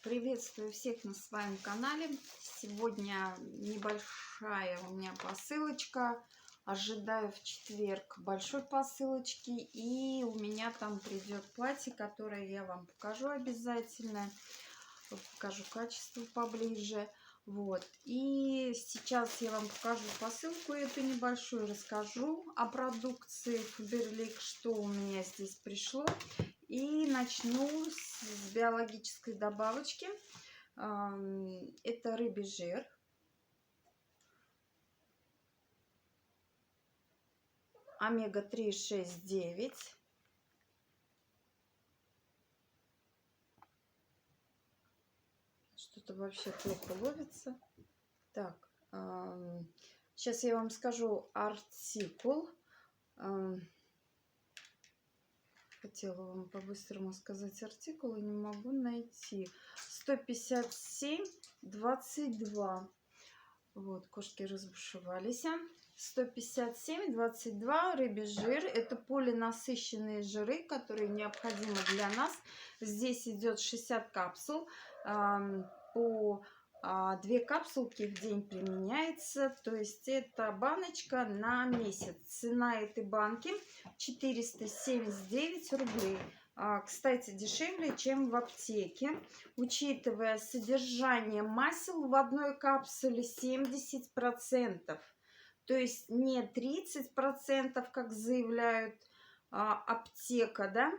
Приветствую всех на своем канале. Сегодня небольшая у меня посылочка. Ожидаю в четверг большой посылочки. И у меня там придет платье, которое я вам покажу обязательно. Покажу качество поближе. Вот. И сейчас я вам покажу посылку эту небольшую. Расскажу о продукции Faberlic, что у меня здесь пришло. И начну с биологической добавочки. Это рыбий жир. Омега-3, 6, 9. Что-то вообще плохо ловится. Так, сейчас я вам скажу артикул. Хотела вам по-быстрому сказать артикул и не могу найти. 157,22. Вот, кошки разбушевались. 157,22 рыбий жир. Это полинасыщенные жиры, которые необходимы для нас. Здесь идет 60 капсул. По 2 капсулки в день применяется. То есть это баночка на месяц. Цена этой банки 479 рублей. Кстати, дешевле, чем в аптеке. Учитывая содержание масел в одной капсуле 70%. То есть не 30%, как заявляют аптека, да?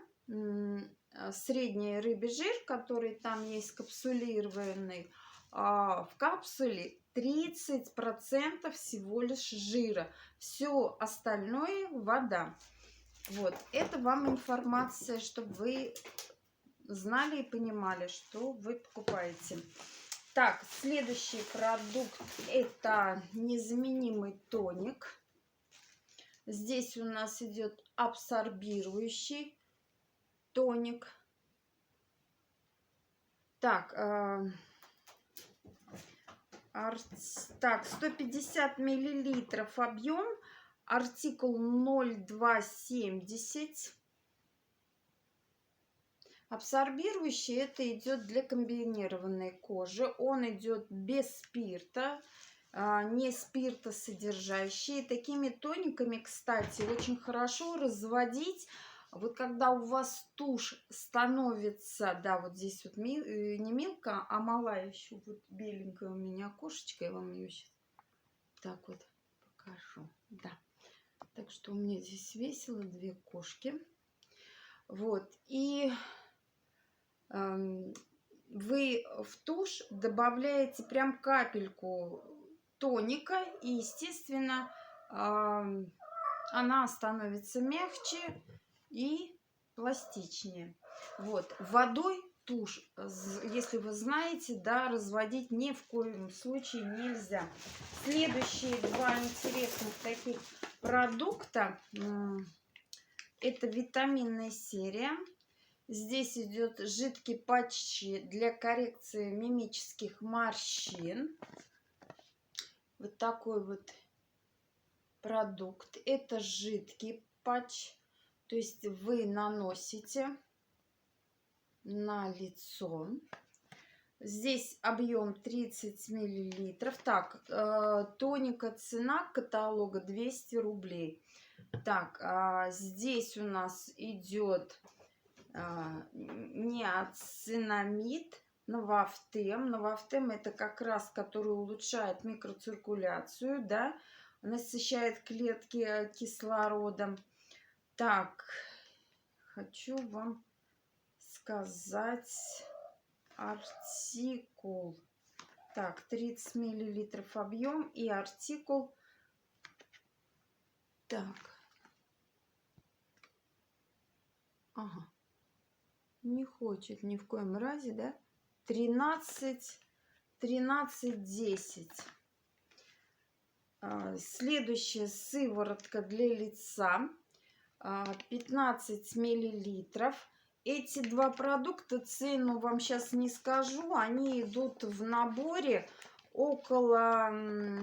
Средний рыбий жир, который там есть капсулированный, в капсуле 30% всего лишь жира. Все остальное вода. Вот, это вам информация, чтобы вы знали и понимали, что вы покупаете. Так, следующий продукт — это незаменимый тоник. Здесь у нас идет абсорбирующий тоник. Так, 150 миллилитров объем, артикул 0270. Абсорбирующий — это идет для комбинированной кожи. Он идет без спирта, не спиртосодержащий. Такими тониками, кстати, очень хорошо разводить. Вот когда у вас тушь становится, да, вот здесь вот не мелко, а малая еще, вот беленькая у меня кошечка, я вам ее сейчас так вот покажу. Да. Так что у меня здесь весело 2 кошки. Вот. И вы в тушь добавляете прям капельку тоника, и, естественно, она становится мягче и пластичнее. Вот. Водой тушь, если вы знаете, да, разводить ни в коем случае нельзя. Следующие 2 интересных таких продукта — это витаминная серия. Здесь идет жидкий патчи для коррекции мимических морщин. Вот такой вот продукт. Это жидкий патч. То есть вы наносите на лицо. Здесь объем 30 миллилитров. Так, тоника цена каталога 200 рублей. Так, здесь у нас идет неоцинамид, новафтем. Новафтем — это как раз который улучшает микроциркуляцию, да, насыщает клетки кислородом. Так, хочу вам сказать артикул. Так, 30 миллилитров объем и артикул. Так. Ага. Не хочет ни в коем разе, да? 13-10. Следующая сыворотка для лица. 15 миллилитров. Эти 2 продукта, цену вам сейчас не скажу, они идут в наборе около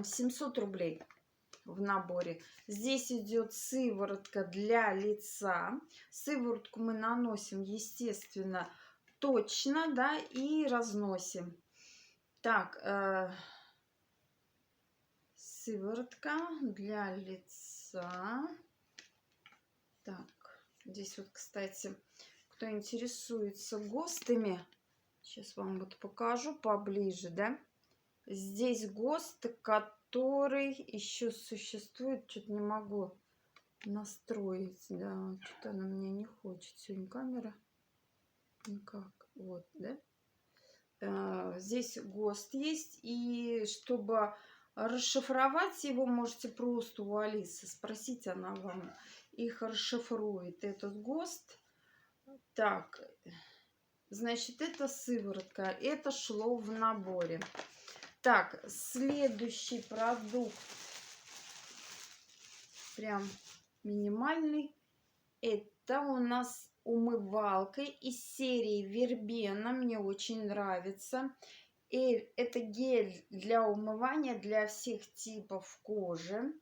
700 рублей. В наборе. Здесь идет сыворотка для лица. Сыворотку мы наносим, естественно, точно, да, и разносим. Так, сыворотка для лица. Так, здесь вот, кстати, кто интересуется ГОСТами, сейчас вам вот покажу поближе, да. Здесь ГОСТ, который еще существует, что-то не могу настроить, да, что-то она мне не хочет сегодня камера, никак, вот, да. Здесь ГОСТ есть, и чтобы расшифровать его, можете просто у Алисы спросить, она вам их расшифрует, этот ГОСТ. Так, значит, это сыворотка, это шло в наборе. Так, следующий продукт, прям минимальный, это у нас умывалка из серии Вербена, мне очень нравится. И это гель для умывания для всех типов кожи.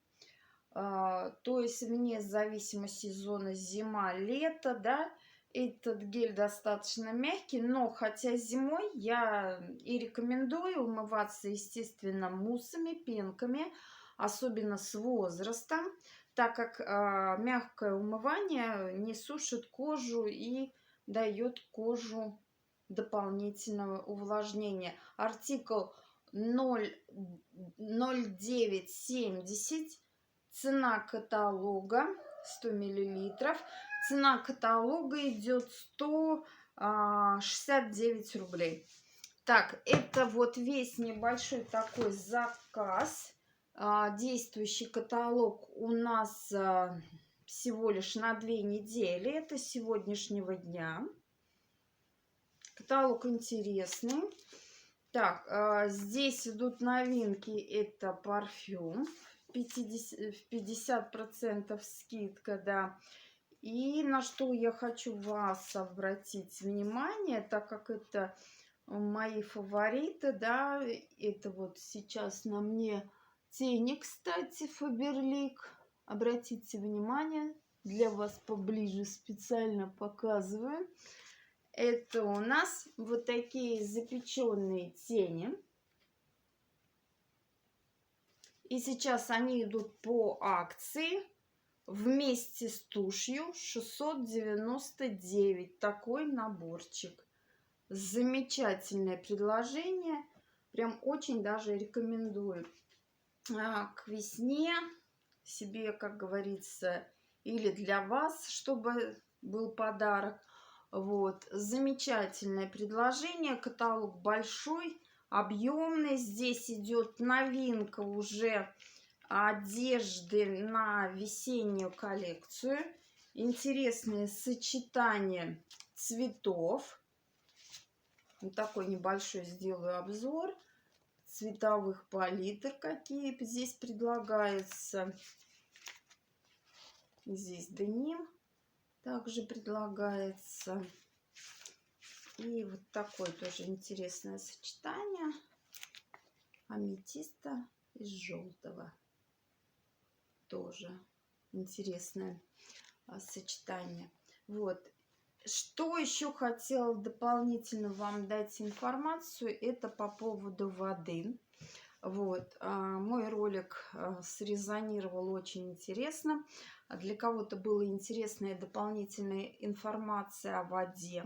То есть вне зависимости зоны зима-лето, да, этот гель достаточно мягкий, но хотя зимой я и рекомендую умываться, естественно, муссами, пенками, особенно с возрастом, так как мягкое умывание не сушит кожу и дает кожу дополнительного увлажнения. Артикул 0,0970. Цена каталога 100 миллилитров. Цена каталога идет 169 рублей. Так, это вот весь небольшой такой заказ. Действующий каталог у нас всего лишь на 2 недели. Это с сегодняшнего дня. Каталог интересный. Так, здесь идут новинки. Это парфюм. 50% скидка, да. И на что я хочу вас обратить внимание, так как это мои фавориты, да, это вот сейчас на мне тени, кстати, Фаберлик. Обратите внимание, для вас поближе специально показываю. Это у нас вот такие запеченные тени. И сейчас они идут по акции вместе с тушью 699. Такой наборчик. Замечательное предложение. Прям очень даже рекомендую. К весне себе, как говорится, или для вас, чтобы был подарок. Вот. Замечательное предложение. Каталог большой, объемный. Здесь идет новинка уже одежды на весеннюю коллекцию. Интересное сочетание цветов. Вот такой небольшой сделаю обзор цветовых палитр, какие здесь предлагаются. Здесь деним также предлагается. И вот такое тоже интересное сочетание аметиста из желтого. Тоже интересное сочетание. Вот. Что еще хотела дополнительно вам дать информацию, это по поводу воды. Вот. Мой ролик срезонировал очень интересно. Для кого-то была интересная дополнительная информация о воде.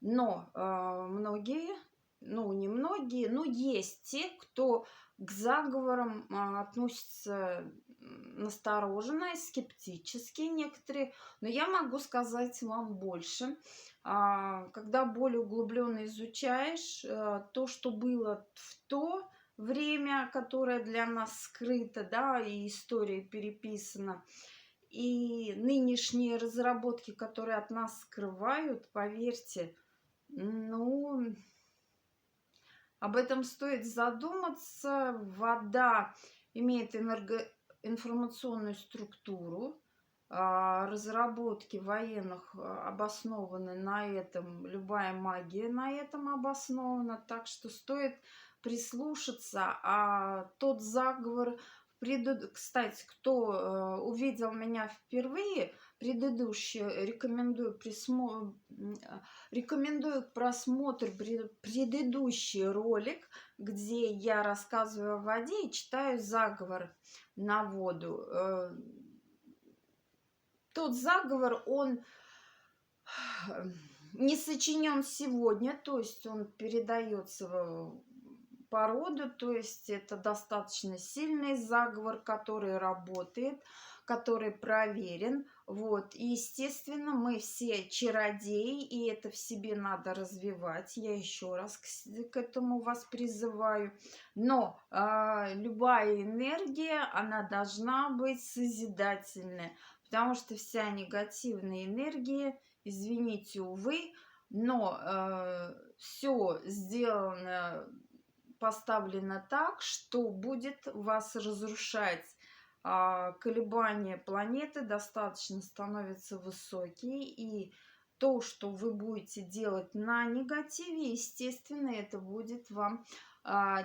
Но многие, ну не многие, но есть те, кто к заговорам относятся настороженно и скептически некоторые. Но я могу сказать вам больше. Когда более углубленно изучаешь то, что было в то время, которое для нас скрыто, да, и история переписана, и нынешние разработки, которые от нас скрывают, поверьте, ну, об этом стоит задуматься. Вода имеет информационную структуру. Разработки военных обоснованы на этом. Любая магия на этом обоснована. Так что стоит прислушаться. А тот заговор... Кстати, кто увидел меня впервые, рекомендую к просмотру предыдущий ролик, где я рассказываю о воде и читаю заговор на воду. Тот заговор, он не сочинен сегодня, то есть он передается по роду, то есть это достаточно сильный заговор, который работает, который проверен. Вот. И, естественно, мы все чародеи, и это в себе надо развивать. Я еще раз к этому вас призываю. Но любая энергия, она должна быть созидательная, потому что вся негативная энергия, извините, увы, но все сделано, поставлено так, что будет вас разрушать. Колебания планеты достаточно становятся высокие, и то, что вы будете делать на негативе, естественно, это будет вам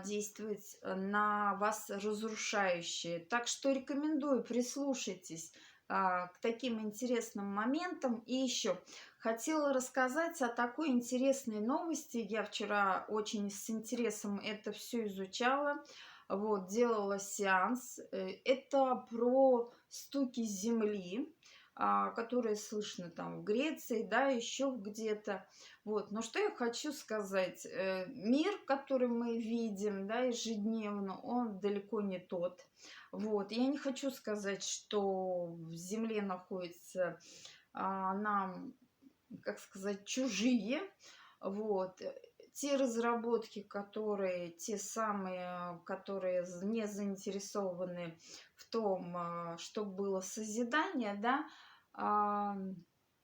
действовать на вас разрушающе. Так что рекомендую, прислушайтесь к таким интересным моментам. И еще хотела рассказать о такой интересной новости. Я вчера очень с интересом это все изучала. Вот, делала сеанс. Это про стуки земли, которые слышно там в Греции, да, еще где-то. Вот, но что я хочу сказать. Мир, который мы видим, да, ежедневно, он далеко не тот. Вот, я не хочу сказать, что в земле находится нам, как сказать, чужие. Вот. Те разработки, те самые, которые не заинтересованы в том, чтобы было созидание, да,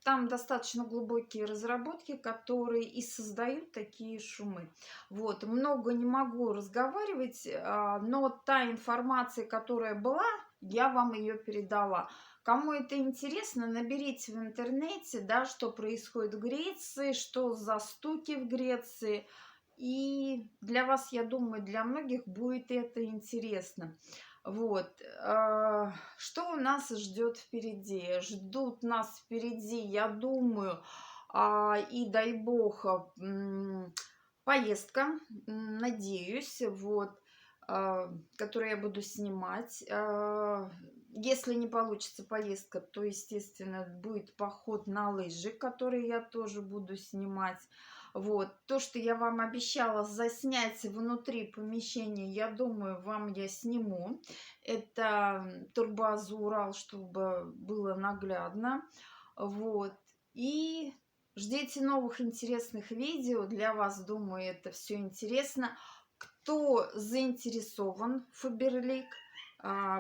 там достаточно глубокие разработки, которые и создают такие шумы. Вот, много не могу разговаривать, но та информация, которая была, я вам ее передала. Кому это интересно, наберите в интернете, да, что происходит в Греции, что за стуки в Греции. И для вас, я думаю, для многих будет это интересно. Вот. Что у нас ждет впереди? Ждут нас впереди, я думаю, и дай бог, поездка, надеюсь, вот, которую я буду снимать. Если не получится поездка, то, естественно, будет поход на лыжи, который я тоже буду снимать. Вот. То, что я вам обещала заснять внутри помещения, я думаю, вам я сниму. Это турбаза Урал, чтобы было наглядно. Вот. И ждите новых интересных видео. Для вас, думаю, это все интересно. Кто заинтересован в Фаберлик,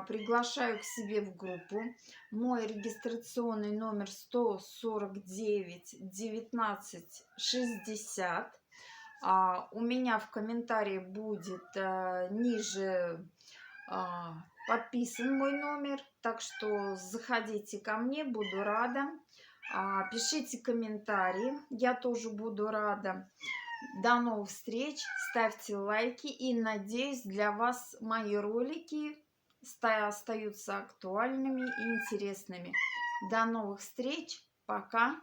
приглашаю к себе в группу. Мой регистрационный номер 149 19 60. У меня в комментарии будет ниже подписан мой номер. Так что заходите ко мне, буду рада. Пишите комментарии, я тоже буду рада. До новых встреч, ставьте лайки, и надеюсь, для вас мои ролики остаются актуальными и интересными. До новых встреч, пока!